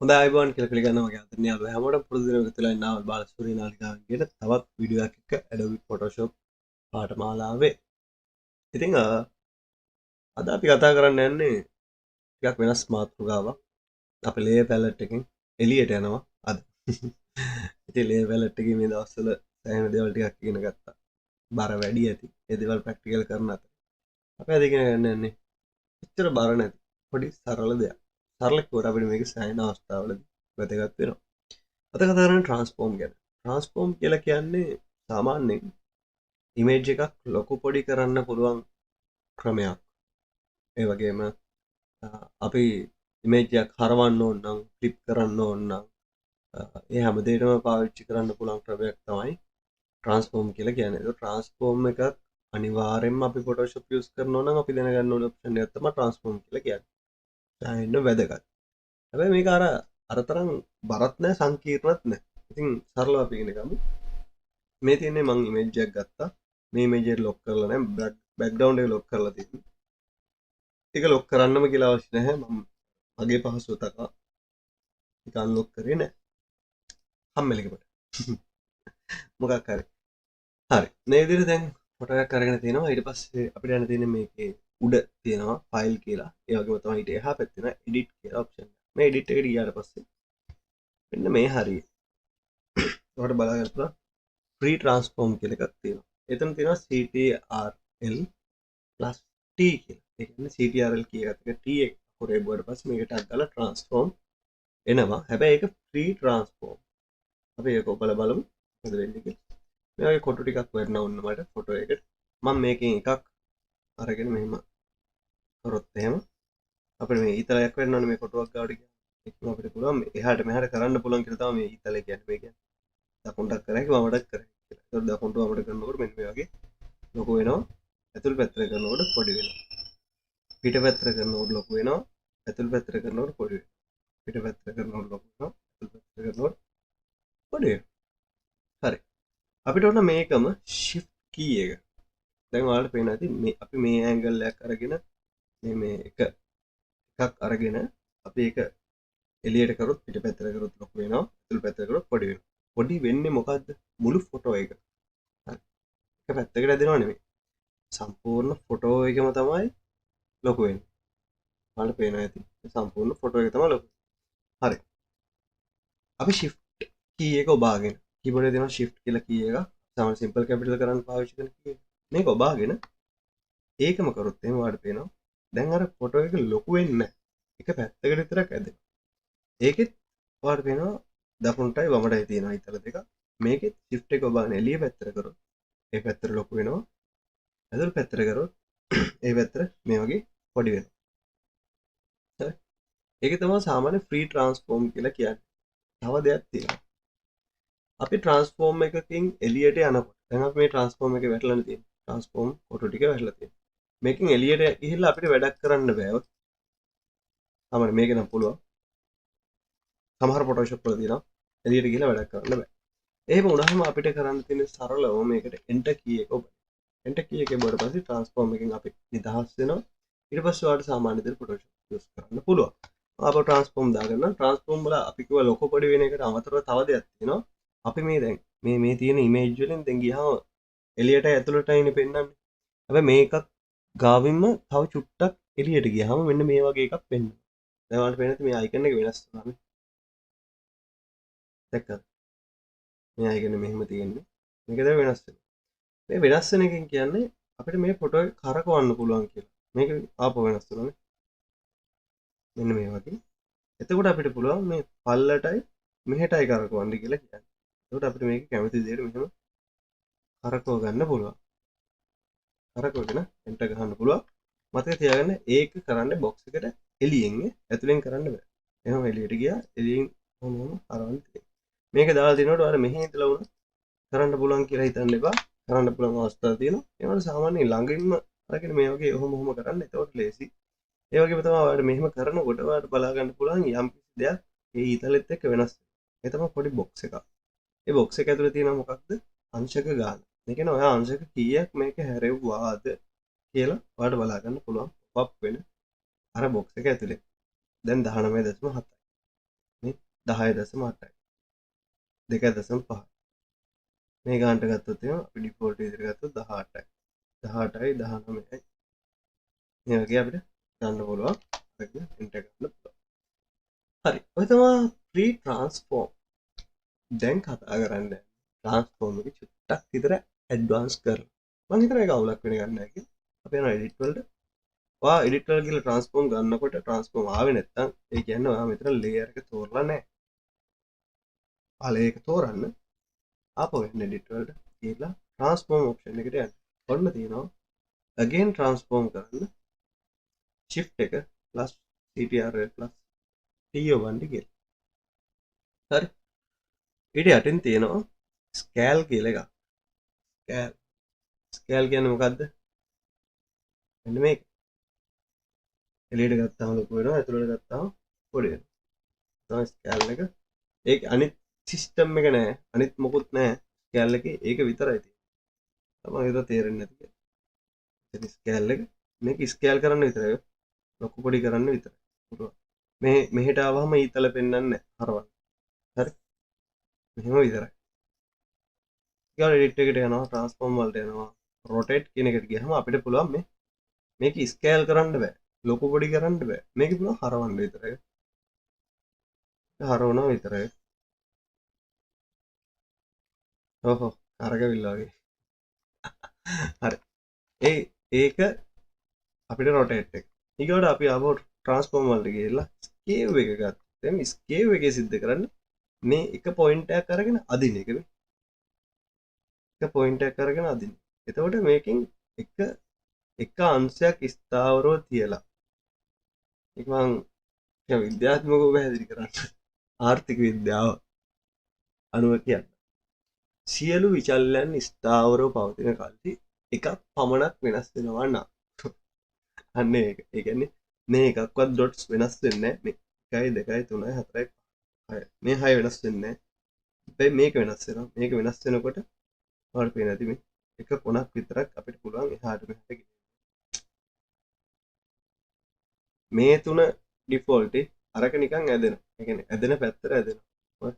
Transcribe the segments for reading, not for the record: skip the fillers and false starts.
හොඳ අයිබෝන් කියලා පිළිගන්නවා ගැන යාළුවෝ හැමෝටම පුරුදු දිනක තුලා Namal Balasooriya නාලිකාවෙන් කියන තවත් වීඩියෝ එකක් එක්ක Adobe Photoshop පාඨමාලාවේ. ඉතින් අද අපි කතා කරන්න යන්නේ ටිකක් වෙනස් මාතෘකාවක්. අපි layer palette එකෙන් එළියට යනවා අද. ඉතින් layer palette එකේ මේ දවස්වල සෑහෙන දේවල් ටිකක් ඉගෙන ගත්තා. බර වැඩි ඇති. ඒ දේවල් ප්‍රැක්ටිකල් කරන අතර. අපි අද ඉගෙන ගන්න යන්නේ එච්චර බර නැති පොඩි සරල දෙයක්. සරල කිව්වට අපිට මේක සෑහෙන අවස්ථාවලදී වැදගත් වෙනවා. අද කතා කරන්නේ ට්‍රාන්ස්ෆෝම් ගැන. ට්‍රාන්ස්ෆෝම් කියලා කියන්නේ සාමාන්‍යයෙන් ඉමේජ් එකක් ලොකු පොඩි කරන්න පුළුවන් ක්‍රමයක්. ඒ වගේම අපි ඉමේජ් එකක් හරවන්න ඕන නම්, ෆ්ලිප් කරන්න ඕන නම් ඒ හැම දෙයකම පාවිච්චි කරන්න පුළුවන් ක්‍රමයක් තමයි ට්‍රාන්ස්ෆෝම් කියලා කියන්නේ. ඒක ට්‍රාන්ස්ෆෝම් එකක් අනිවාර්යයෙන්ම අපි Photoshop use කරනවා නම් අපි දැනගන්න ඕන ඔප්ෂන් එක තමයි ට්‍රාන්ස්ෆෝම් කියලා කියන්නේ. සෑහෙන වැදගත්. හැබැයි මේක අර තරම් බරත් නැහැ සංකීර්ණත් නැහැ. ඉතින් සරලව අපි ඉගෙන ගමු. මේ තියෙන්නේ මම ඉමේජ් එකක් ගත්තා. මේ ඉමේජ් එක ලොක් කරලා නැහැ. බෑග්ග්‍රවුන්ඩ් එක ලොක් කරලා තියෙන්නේ. ඒක ලොක් කරන්නම කියලා අවශ්‍ය නැහැ. මම මගේ පහසුව තකා ඒක අන්ලොක් කරේ නැහැ. හම්බෙලකට. මොකක් හරි. හරි. මේ විදිහට දැන් ෆොටෝ එකක් අරගෙන තිනවා. ඊට පස්සේ අපිට යන්න තියෙන්නේ මේකේ උඩ තියෙනවා ෆයිල් කියලා. ඒ වගේම තමයි ඊට එහා පැත්තේ තියෙනවා එඩිට් කියලා ඔප්ෂන්. මේ එඩිට් එකට ගියාට පස්සේ මෙන්න මේ හරිය. ඔයාලට බලා ගන්න පුළුවන් free transform කියලා එකක් තියෙනවා. එතන තියෙනවා CTRL plus T කියලා. ඒ කියන්නේ CTRL key එකත් එක T එක කොරේ බුවට පස්සේ මේකට අදාලා transform එනවා. හැබැයි ඒක free transform. අපි ඒක ඔබලා බලමු මොකද වෙන්නේ කියලා. මේ වගේ කොටු ටිකක් වෙන්න ඕන මට ෆොටෝ එකට. මම මේකෙන් එකක් අරගෙන මෙහෙම කරොත් එහෙම අපිට මේ ඊතලයක් වෙන්න ඕනේ මේ කොටුවක් ගාවට ගියාම. ඒකම අපිට පුළුවන් එහාට මෙහාට කරන්න පුළුවන් කියලා තමයි මේ ඊතලය කියන්නේ. මේ කියන්නේ දකුණටක් කරහැකි වමටක් කරහැකි කියලා. ඒතකොට දකුණට වමට කරනකොට මෙන්න මේ වගේ ලොකු වෙනවා. ඇතුල් පැත්තට කරනකොට පොඩි වෙනවා. පිට පැත්තට කරනකොට ලොකු වෙනවා. ඇතුල් පැත්තට කරනකොට පොඩි වෙනවා. පිට පැත්තට කරනකොට ලොකු වෙනවා. ඇතුල් පැත්තට කරනකොට පොඩි වෙනවා. හරි. අපිට ඕන මේකම shift key එක. දැන් ඔයාලට පේනවා ඇති මේ අපි මේ ඇන්ගල් එකක් අරගෙන මේ එකක් අරගෙන අපි ඒක එළියට කරොත් පිට පැත්තට කරොත් ලොකු වෙනවා. ඇතුල් පැත්තට කරොත් පොඩි වෙනවා. පොඩි වෙන්නේ මොකද්ද? මුළු ෆොටෝ එක. හරි. එක පැත්තකට ඇදෙනව නෙමෙයි. සම්පූර්ණ ෆොටෝ එකම තමයි ලොකු වෙන්නේ. ඔයාලට පේනවා ඇති. සම්පූර්ණ ෆොටෝ එක තමයි ලොකු. හරි. අපි shift key එක ඔබාගෙන keyboard එකේ තියෙන shift කියලා key එක සාමාන්‍ය simple capital කරන්න පාවිච්චි කරන key එක. මේක ඔබාගෙන ඒකම කරොත් එහෙනම් ඔයාලට පේනවා දැන් අර ෆොටෝ එක ලොකු වෙන්නේ නැහැ. එක පැත්තකට විතරක් ඇදෙනවා. ඒකෙත් ඔයාලට පේනවා දකුණටයි වමටයි තියෙනවා ඊතල දෙක. මේකෙත් shift එක ඔබාගෙන එළිය පැත්තට කරොත් ඒ පැත්තට ලොකු වෙනවා. ඇතුල් පැත්තට කරොත් ඒ පැත්තට මේ වගේ පොඩි වෙනවා. හරි. ඒක තමයි සාමාන්‍ය free transform කියලා කියන්නේ. තව දෙයක් තියෙනවා. අපි transform එකකින් එළියට යනකොට දැන් අපි මේ transform එකේ වැටලා තියෙනවා. transform ෆොටෝ ටික වැටලා තියෙනවා. මේකෙන් එළියට ගිහිල්ලා අපිට වැඩක් කරන්න බෑ. සාමාන්‍ය මේක නම් පුළුවන්. සමහර Photoshop වල තියෙනවා එළියට ගිහිල්ලා වැඩක් කරන්න බෑ. එහෙම වුණාම අපිට කරන්න තියෙන සරලව මේකට enter key එක ඔබ enter key එකේ බඩ පස්සේ transform එකෙන් අපි නිදහස් වෙනවා. ඊට පස්සේ ඔයාලට සාමාන්‍ය විදිහට Photoshop use කරන්න පුළුවන්. ආපහු transform දාගන්න. transform වල අපි කිව්ව ලොකු පොඩි වෙන එකට අමතරව තව දෙයක් තියෙනවා. අපි මේ දැන් මේ තියෙන image වලින් දැන් ගියාම එළියට ඇතුළටයිනේ පෙන්වන්නේ. හැබැයි මේකක් ගාවින්ම තව චුට්ටක් එළියට ගියාම මෙන්න මේ වගේ එකක් පෙන්වනවා. දැන් ඔයාලට පේනද මේ icon එක වෙනස් වෙනවා. දැක්කද? මේ icon මෙහෙම තියෙන්නේ. මේක දැන් වෙනස් වෙනවා. මේ වෙනස් වෙන එකෙන් කියන්නේ අපිට මේ ෆොටෝ එක කරකවන්න පුළුවන් කියලා. මේක ආපහු වෙනස් වෙනවානේ. මෙන්න මේ වගේ. එතකොට අපිට පුළුවන් මේ පල්ලටයි මෙහෙටයි කරකවන්න කියලා කියන්නේ. එතකොට අපිට මේක කැමති විදිහට මෙහෙම කරකව ගන්න පුළුවන්. කරකවගෙන එන්ටර් ගහන්න පුළුවන්. මතක තියාගන්න ඒක කරන්නේ බොක්ස් එකට එළියෙන් ඇතුලෙන් කරන්න බෑ. එහෙනම් එළියට ගියා එළියෙන් මොනවම හරවන්න තියෙනවා. මේක දාලා දිනනකොට ඔයාලා මෙහෙ ඉඳලා වුණා කරන්න පුළුවන් කියලා හිතන්න එපා. කරන්න පුළුවන් අවස්ථා තියෙනවා. ඒවල සාමාන්‍ය ළඟින්ම අරගෙන මේ වගේ ඔහොම කරන්න. එතකොට ලේසි. ඒ වගේම තමයි ඔයාලට මෙහෙම කරනකොට ඔයාලට බලා ගන්න පුළුවන් යම් කිසි දෙයක් ඒ ඊතලෙත් එක්ක වෙනස් වෙනවා. ඒ තමයි පොඩි බොක්ස් එකක්. ඒ බොක්ස් එක ඇතුලේ තියෙනවා මොකක්ද? අංශක ගාන. ඒ කියන්නේ ඔයා අංශක කීයක් මේක හැරෙව්වාද කියලා ඔයාලට බලා ගන්න පුළුවන්. පොප් වෙන අර බොක්ස් එක ඇතුලේ. දැන් 19.7යි. මේ 10.8යි 2.5 මේ ගානට ගත්තොත් එහෙනම් අපි ඩිෆෝල්ට් විදිහට ගත්තොත් 18යි 18යි 19යි මේ වගේ අපිට ගන්න පුළුවන් අපිට එන්ටර් කරන්න පුළුවන් හරි ඔය තමයි ප්‍රී ට්‍රාන්ස්ෆෝම් දැන් කතා කරන්නේ ට්‍රාන්ස්ෆෝම් එක චුට්ටක් විතර ඇඩ්වාන්ස් කරලා මම හිතන එක අවුලක් වෙන ගන්න නැහැ කියලා අපි යනවා එඩිට් වලට ඔයා එඩිට් වල ගිහලා ට්‍රාන්ස්ෆෝම් ගන්නකොට ට්‍රාන්ස්ෆෝම් ආවේ නැත්තම් ඒ කියන්නේ ඔයා මෙතන ලේයර් එක තෝරලා නැහැ ආලේ එක තෝරන්න ආපහු එන්න එඩිට් වලට ගිහලා ට්‍රාන්ස්ෆෝම් ඔප්ෂන් එකට යන්න ඔන්න තියෙනවා again ට්‍රාන්ස්ෆෝම් කරන්න shift එක plus ctrl plus to1 කියලා හරි ඊට යටින් තියෙනවා ස්කෑල් කියලා එකක් ස්කෑල් කියන්නේ මොකද්ද මෙන්න මේක එළියට ගත්තාම ලොකු වෙනවා ඇතුළට ගත්තාම පොඩි වෙනවා තමයි ස්කෑල් එක ඒක අනිත් සිස්ටම් එක නෑ අනිත් මොකුත් නෑ ස්කෑල් එකේ ඒක විතරයි තියෙන්නේ තමයි ඒක තේරෙන්නේ නැති කියලා ඉතින් ස්කෑල් එක මේක ස්කෑල් කරන්න විතරයි ලොකු පොඩි කරන්න විතරයි මේ මෙහෙට ආවම ඊතල පෙන්වන්නේ නැහැ හරවන්න හරි මෙහෙම විතරයි ඊගොල්ලෝ එඩිට් එකට යනවා ට්‍රාන්ස්ෆෝම් වලට යනවා රොටේට් කියන එකට ගියහම අපිට පුළුවන් මේක ස්කේල් කරන්න බෑ ලොකු පොඩි කරන්න බෑ මේක පුළුවන් හරවන්න විතරයි හරවනවා විතරයි ඔහො අරගවිල්ලා වගේ හරි ඒක අපිට රොටේට් එක ඊගොල්ලෝ අපි ආවෝ ට්‍රාන්ස්ෆෝම් වලට ගිහලා ස්කේව් එක ගත්තා දැන් ස්කේව් එකේ සිද්ධ කරන්නේ මේ එක පොයින්ට් එකක් අරගෙන අදින එක මේ එක පොයින්ට් එකක් අරගෙන අදින. එතකොට මේකෙන් එක අංශයක් ස්ථාවරව තියලා ඒක මම විද්‍යාත්මකව පැහැදිලි කරන්නේ. ආර්ථික විද්‍යාව අනුව කියන්නේ. සියලු විචල්යන් ස්ථාවරව පවතින කල්හි එකක් පමණක් වෙනස් වෙනවා නම් අන්න ඒක. ඒ කියන්නේ මේ එකක්වත් ඩොට්ස් වෙනස් වෙන්නේ නැහැ. මේ 1 2 3 4 5 මේ 6 වෙනස් වෙන්නේ නැහැ. හැබැයි මේක වෙනස් වෙනවා. මේක වෙනස් වෙනකොට ඔයාලට පේන ඇති මේ එක කොනක් විතරක් අපිට පුළුවන් එහාට මෙහාට ගෙනියන්න. මේ තුන ඩිෆෝල්ට් අරක නිකන් ඇදෙනවා. ඒ කියන්නේ ඇදෙන පැත්තට ඇදෙනවා.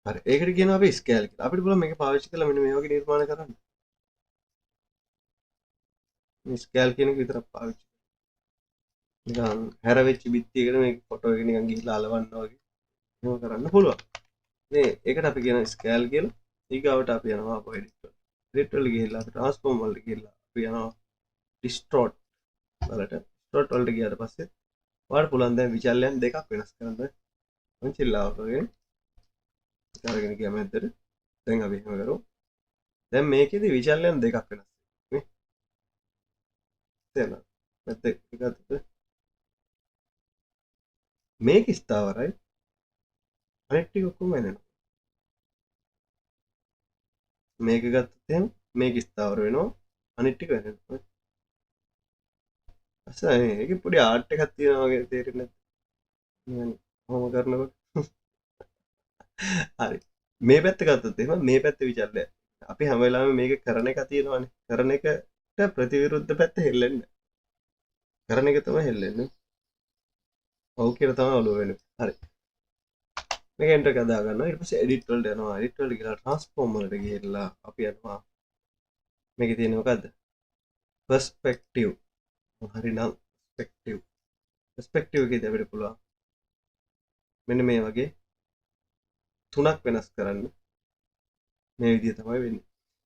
හරි. ඒකට කියනවා අපි ස්කේල් කියලා. අපිට පුළුවන් මේක පාවිච්චි කරලා මෙන්න මේ වගේ නිර්මාණ කරන්න. මේ ස්කේල් කියන එක විතරක් පාවිච්චි කරලා. නිකන් හැරවෙච්ච බිත්තියකට මේක ෆොටෝ එක නිකන් ගිහිල්ලා අලවන්න වගේ. එහෙම කරන්න පුළුවන්. මේ ඒකට අපි කියන ස්කේල් කියලා ඊගාවට අපි යනවා අපෝ එඩිට් වල. එඩිට් වල ගිහිල්ලා අපි ට්‍රාන්ස්ෆෝම් වලට ගිහිල්ලා අපි යනවා ඩිස්ටෝට් වලට. ඩිස්ටෝට් වලට ගියාට පස්සේ ඔයාලට පුළුවන් දැන් විචල්යන් දෙකක් වෙනස් කරන්න. මම චිල්ලාවට වගේ අරගෙන ගියා මැද්දට. දැන් අපි එහෙම කරමු. දැන් මේකෙදි විචල්යන් දෙකක් වෙනස් වෙනවා. නේ? තේරෙනවද? මැද්ද එකකට මේක ස්ථාවරයි. අනිත් ටික ඔක්කොම වෙනවා. මේක ගත්තොත් එහෙනම් මේක ස්ථාවර වෙනවා අනිත් ටික වෙනවා අසයි ඒකේ පොඩි ආර්ට් එකක් තියෙනවා වගේ තේරෙන්නේ නැත්නම් කොහොම කරනකොට හරි මේ පැත්ත ගත්තොත් එහෙනම් මේ පැත්තේ විචල්ය අපි හැම වෙලාවෙම මේක කරන එක තියෙනවානේ කරන එකට ප්‍රතිවිරුද්ධ පැත්ත හෙල්ලෙන්නේ කරන එක තමයි හෙල්ලෙන්නේ ඔව් කියලා තමයි ඔළුව වෙන්නේ හරි මේක එන්ටර් එක දා ගන්නවා ඊට පස්සේ එඩිට් වලට යනවා එඩිට් වලට ගිහලා ට්‍රාන්ස්ෆෝම් වලට ගිහලා අපි යනවා මේකේ තියෙන මොකද්ද පර්ස්පෙක්ටිව් හරිනම් පර්ස්පෙක්ටිව් එකේදී අපිට පුළුවන් මෙන්න මේ වගේ තුනක් වෙනස් කරන්න මේ විදිහ තමයි වෙන්නේ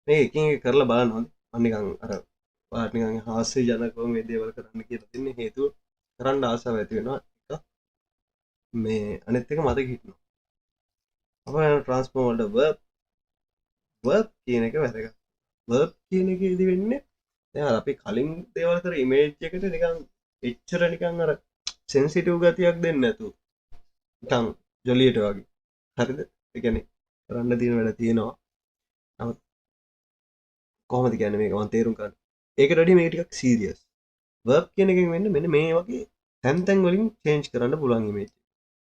මේ එකින් එක කරලා බලන්න ඕනේ මම නිකන් අර ඔයාලට නිකන් හාස්‍ය ජනකව මේ දේවල් කරන්න කියලා තින්නේ හේතුව කරන්න ආසාව ඇති වෙනවා එක මේ අනිත් එක මතක හිටිනවා අපේ ට්‍රාන්ස්ෆෝම් වලට verb කියන එක වැදගත් verb කියන එකේදී වෙන්නේ දැන් අපි කලින් දේවල් කර ඉමේජ් එකට නිකන් එච්චර නිකන් අර සෙන්සිටිව් ගතියක් දෙන්නේ නැතුව නිකන් ජොලියට වගේ හරිද ඒ කියන්නේ කරන්න තියෙන වැඩ තියෙනවා නමුත් කොහොමද කියන්නේ මේක මම තේරුම් ගන්න ඒකට වැඩි මේක ටිකක් සීරියස් verb කියන එකෙන් වෙන්නේ මෙන්න මේ වගේ තැන් තැන් වලින් චේන්ජ් කරන්න පුළුවන් ඉමේජ්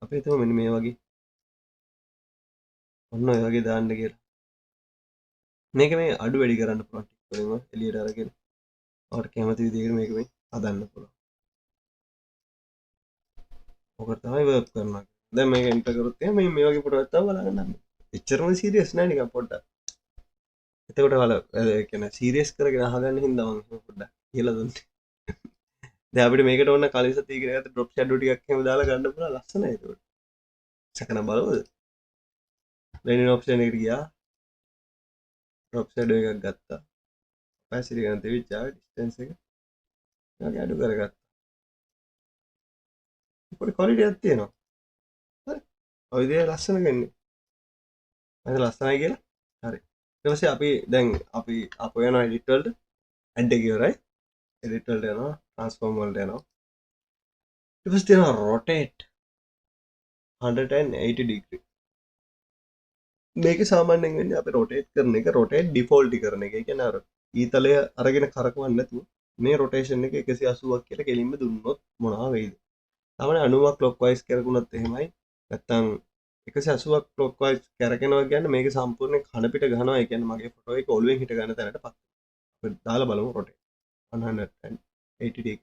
අපි හිතමු මෙන්න මේ වගේ ඔන්න ඔය වගේ දාන්න කියලා මේක මේ අඩු වැඩි කරන්න පුළුවන් ටික වලින් එළියට අරගෙන ඔයාලට කැමති විදිහකට මේක මේ හදන්න පුළුවන් ඔකට තමයි වර්ක් කරනවා. දැන් මේක එන්ටර් කරොත් එහෙනම් මේ වගේ ෆොටෝ එකක් තමයි බලගන්න. එච්චරම සීරියස් නෑ නිකන් පොඩ්ඩක්. එතකොට වල ඒ කියන්නේ සීරියස් කරගෙන අහගන්න හින්දා මම පොඩ්ඩක් කියලා දුන්නේ. දැන් අපිට මේකට ඕන කලින් සතිය ඉගෙන ගත්ත ඩ්‍රොප් ෂැඩෝ ටිකක් එහෙම දාලා ගන්න පුළුවන් ලස්සනයි ඒක. සකන බලවද? බ්ලෙන්ඩින් ඔප්ෂන් එකට ගියා. ඩ්‍රොප් ෂැඩෝ එකක් ගත්තා. ඔපැසිටි ගන්න තිබිච්ච ආවේ ඩිස්ටන්ස් එක. ඒක අඩු කරගත්තා. පොඩි ක්වොලිටි එකක් තියෙනවා. හරි. ඔය විදිහේ ලස්සන ගන්නේ. මම ලස්සනයි කියලා. හරි. ඊට පස්සේ අපි දැන් අපි අපෝ යනවා එඩිට් වලට. ඇඩ් එක ඉවරයි. එඩිට් වලට යනවා. ට්‍රාන්ස්ෆෝම් වලට යනවා. ඊට පස්සේ තියෙනවා rotate 180 degree. මේක සාමාන්‍යයෙන් වෙන්නේ අපි rotate කරන එක rotate default කරන එක. ඒ කියන්නේ අර ඊතලය අරගෙන කරකවන්න නැතුව මේ rotation එක 180ක් කියලා කෙලින්ම දුන්නොත් මොනවා වෙයිද? සාමාන්‍ය 90ක් clockwise කරගුණත් එහෙමයි. නැත්තම් 180ක් clockwise කරගෙනවා කියන්නේ මේක සම්පූර්ණයෙන් කන පිට ගහනවා. ඒ කියන්නේ මගේ ෆොටෝ එක ඔළුවෙන් හිට ගන්න තැනටපත්. අපි දාලා බලමු rotate 180 degree.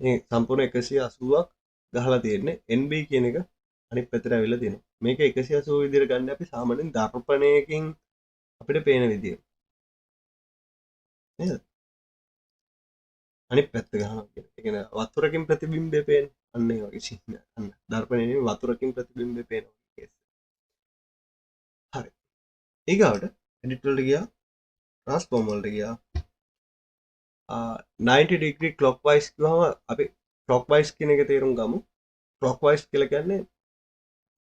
මේ සම්පූර්ණ 180ක් ගහලා තියෙන්නේ NB කියන එක අනිත් පැත්තට ඇවිල්ලා තියෙනවා. මේක 180 විදිහට ගන්න අපි සාමාන්‍යයෙන් දර්පණයකින් අපිට පේන විදිය. නේද? අනිත් පැත්ත ගහනවා කියන්නේ. ඒ කියන්නේ වතුරකින් ප්‍රතිබිම්බය පේන. අන්න ඒ වගේ සිහින. අන්න දර්පණයේ වතුරකින් ප්‍රතිබිම්බය පේනවා. හරි. ඊගාවට edit වලට ගියා. transform වලට ගියා. 90 degree clockwise කිව්වම අපි clockwise කියන එක තේරුම් ගමු. clockwise කියලා කියන්නේ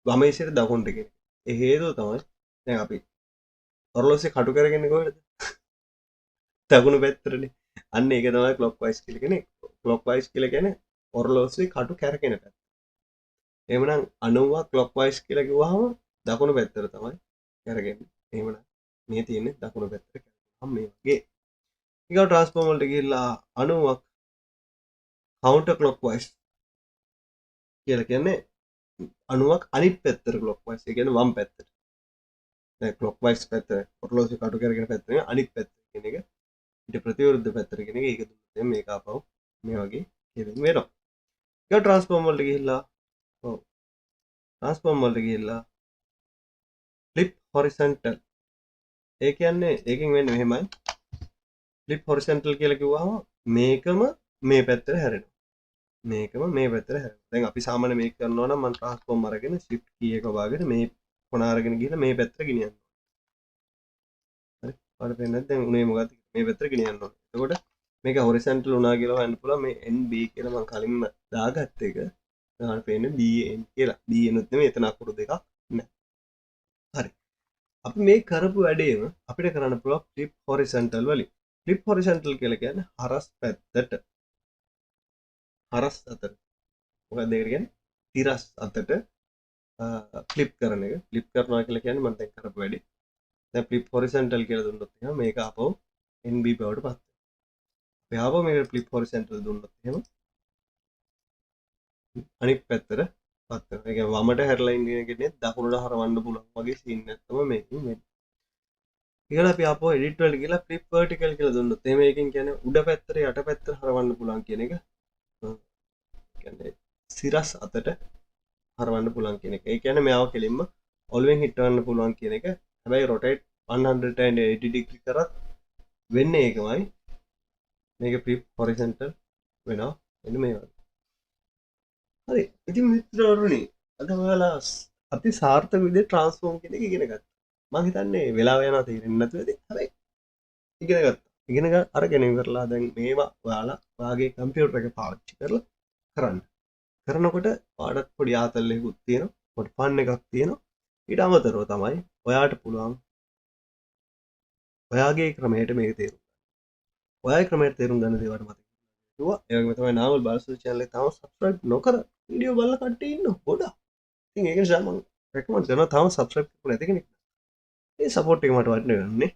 වම ඉස්සර දකුණට කියන එක. ඒ හේතුව තමයි දැන් අපි ඔරලෝසුවේ කටු කරගන්නේ කොහෙද? දකුණු පැත්තටනේ. අන්න ඒක තමයි clockwise කියලා කියන්නේ. clockwise කියලා කියන්නේ ඔරලෝසුවේ කටු කැරකෙන පැත්ත. එහෙමනම් 90ක් clockwise කියලා කිව්වහම දකුණු පැත්තට තමයි කැරගෙන්නේ. එහෙමනම් මේ තියෙන්නේ දකුණු පැත්තට කැරගෙනවා මේ වගේ. ඊගොල්ලෝ ට්‍රාන්ස්ෆෝම් වලට ගිහිල්ලා 90ක් counter clockwise කියලා කියන්නේ 90ක් අනිත් පැත්තට clockwise. ඒ කියන්නේ වම් පැත්තට. දැන් clockwise පැත්ත ඔරලෝසුවේ කටු කරගෙන පැත්ත නෙවෙයි අනිත් පැත්ත කියන එක. ඊට ප්‍රතිවිරුද්ධ පැත්තට කියන එක ඒක දුන්නොත් මේක ආපහු මේ වගේ කෙලින් වෙනවා. ඊට ට්‍රාන්ස්ෆෝම් වලට ගිහිල්ලා ඔව් ට්‍රාන්ස්ෆෝම් වලට ගිහිල්ලා flip horizontal. ඒ කියන්නේ ඒකෙන් වෙන්නේ මෙහෙමයි. flip horizontal කියලා කිව්වහම මේකම මේ පැත්තට හැරෙනවා. මේකම මේ පැත්තට හැරෙනවා. දැන් අපි සාමාන්‍ය මේක කරනවා නම් මම ට්‍රාන්ස්ෆෝම් අරගෙන shift key එක වවාගෙන මේ කොන අරගෙන ගිහලා මේ පැත්තට ගෙනියනවා. හරි. ඔයාලට පේන්නේ නැත්නම් උනේ මොකද්ද? මේ පැත්තට ගෙනියන්න ඕනේ. එතකොට මේක horizontal වුණා කියලා හොයන්න පුළුවන් මේ NB කියලා මම කලින්ම දාගත්ත එක. ඔයාලට පේන්නේ BN කියලා. BN උත් නෙමෙයි එතන අකුරු දෙකක් නැහැ. හරි. අපි මේ කරපු වැඩේම අපිට කරන්න පුළුවන් flip horizontal වලින්. flip horizontal කියලා කියන්නේ හරස් පැත්තට. හරස් අතට. මොකක්ද ඒකට කියන්නේ? තිරස් අතට flip කරන එක. flip කරනවා කියලා කියන්නේ මම දැන් කරපු වැඩේ. දැන් flip horizontal කියලා දුන්නොත් එහෙනම් මේක ආපහු NB බවට පත් වෙනවා. අපි ආපහු මේකට flip horizontal දුන්නොත් එහෙනම් අනිත් පැත්තට පත් වෙනවා. ඒ කියන්නේ වමට හැරලා ඉන්න කෙනෙක් දකුණට හරවන්න පුළුවන් වගේ සීන් එකක් තමයි මේකෙන් වෙන්නේ. ඊළඟ අපි ආපහු edit වලට ගිහලා flip vertical කියලා දුන්නොත් එහෙනම් මේකෙන් කියන්නේ උඩ පැත්තට යට පැත්තට හරවන්න පුළුවන් කියන එක. කියන්නේ සිරස් අතට හරවන්න පුළුවන් කියන එක. ඒ කියන්නේ මෙයාව කෙලින්ම ඔළුවෙන් හිටවන්න පුළුවන් කියන එක. හැබැයි rotate 180 degree කරත් වෙන්නේ ඒකමයි. මේක flip horizontal වෙනවා. එන්න මේ වගේ. හරි. ඉතින් මිත්‍රවරුනි අද ඔයාලා අති සාර්ථක විදිහට transform කියන එක ඉගෙන ගත්තා. මම හිතන්නේ වෙලාව යනවා තේරෙන්නේ නැතුව ඇති. හැබැයි ඉගෙන ගත්තා. ඉගෙන අරගෙන ඉවරලා දැන් මේවා ඔයාලා ඔයාගේ කම්පියුටර් එක පාවිච්චි කරලා කරන්න. කරනකොට ඔයාලට පොඩි ආතල්ලයකුත් තියෙනවා. පොඩි ෆන් එකක් තියෙනවා. ඊට අමතරව තමයි ඔයාට පුළුවන් ඔයාගේ ක්‍රමයට මේක තේරුම් ගන්න. ඔයාගේ ක්‍රමයට තේරුම් ගන්න දේවල් මතක තියාගන්න. ඒ වගේම තමයි නාමල් බාලසූරිය channel එක තාම subscribe නොකර වීඩියෝ බලලා කට්ටිය ඉන්නවා ගොඩක්. ඉතින් ඒක නිසා මම recommend කරනවා තාම subscribe කරලා නැති කෙනෙක්. මේ support එක මට වටිනවා.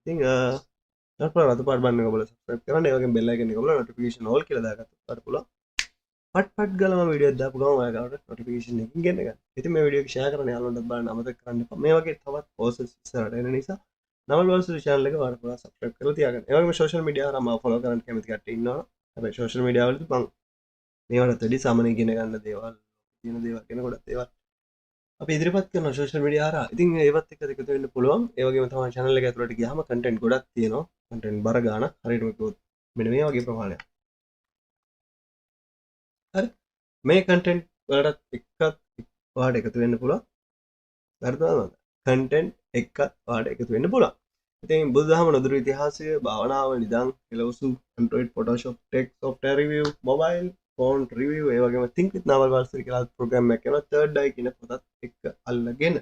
ඉතින් අපේ රතු පාට බන් එක ඔබලා subscribe කරන්න. ඒ වගේම bell icon එක ඔබලා notification all කියලා දාගත්තොත් පුළුවන්. පට් ගාලා මම වීඩියෝ දාපු ගමන් ඔයාලට notification එකකින් ගෙන්න ගන්න. ඉතින් මේ වීඩියෝ එක share කරන්න යාළුවන්ට බලන්න අමතක කරන්න එපා. මේ වගේ තවත් courses ඉස්සරහට එන නිසා නමල් බාලසූරිය channel එක ඔයාලා පුළුවන් subscribe කරලා තියාගන්න. ඒ වගේම social media හරහා මාව follow කරන්න කැමති කට්ටිය ඉන්නවා. හැබැයි social media වලදී මම මේවට වැඩි සාමාන්‍ය ඉගෙන ගන්න දේවල් තියෙන දේවල් ගැන ගොඩක් දේවල් අපි ඉදිරිපත් කරනවා සෝෂල් මීඩියා හරහා. ඉතින් ඒවත් එක්ක එකතු වෙන්න පුළුවන්. ඒ වගේම තමයි channel එක ඇතුළට ගියාම content ගොඩක් තියෙනවා. content බර ගාණක් හරියටම කිව්වොත් මෙන්න මේ වගේ ප්‍රමාණයක්. හරි. මේ content වලට එක්කත් ඔයාලට එකතු වෙන්න පුළුවන්. හරිද? content එක්කත් ඔයාලට එකතු වෙන්න පුළුවන්. ඉතින් බුදුදහම නොදුරු ඉතිහාසය, භාවනාව, නිදන්, එලවසු, Android, Photoshop, Tech, software review, mobile, phone review, ඒ වගේම think with Namal Balasooriya කියලා program එකක් කරනවා. third eye කියන පොතත් එක්ක අල්ලගෙන.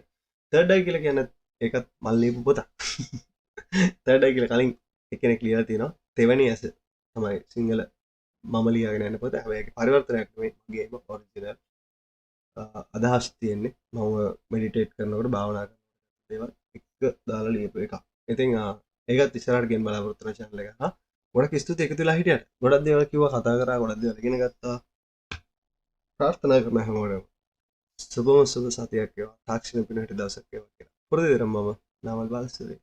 third eye කියලා කියන්නේ ඒකත් මල් ලියපු පොතක්. third eye කියලා කලින් එක්කෙනෙක් ලියලා තියෙනවා. තෙවැනි ඇස තමයි සිංහල මම ලියාගෙන යන පොත. හැබැයි ඒකේ පරිවර්තනයක් නෙමෙයි. මගේම ඔරිජිනල් අදහස් තියෙන්නේ. මම මෙඩිටේට් කරනකොට භාවනා කරනකොට දේවල් එක්ක දාලා ලියපු එකක්. ඉතින් ඒකත් ඉස්සරහට ගෙන් බලාපොරොත්තු වෙන channel එක. ගොඩක් ස්තුතියි එකතු වෙලා හිටියට. ගොඩක් දේවල් කිව්වා, කතා කරා, ගොඩක් දේවල් ඉගෙන ගත්තා. ප්‍රාර්ථනා කරන හැමෝටම සුබම සුබ සතියක් වේවා. තාක්ෂණ පිනට දවසක් වේවා කියලා. පුරුදු වෙරම් මම නාමල් බාලසූරිය.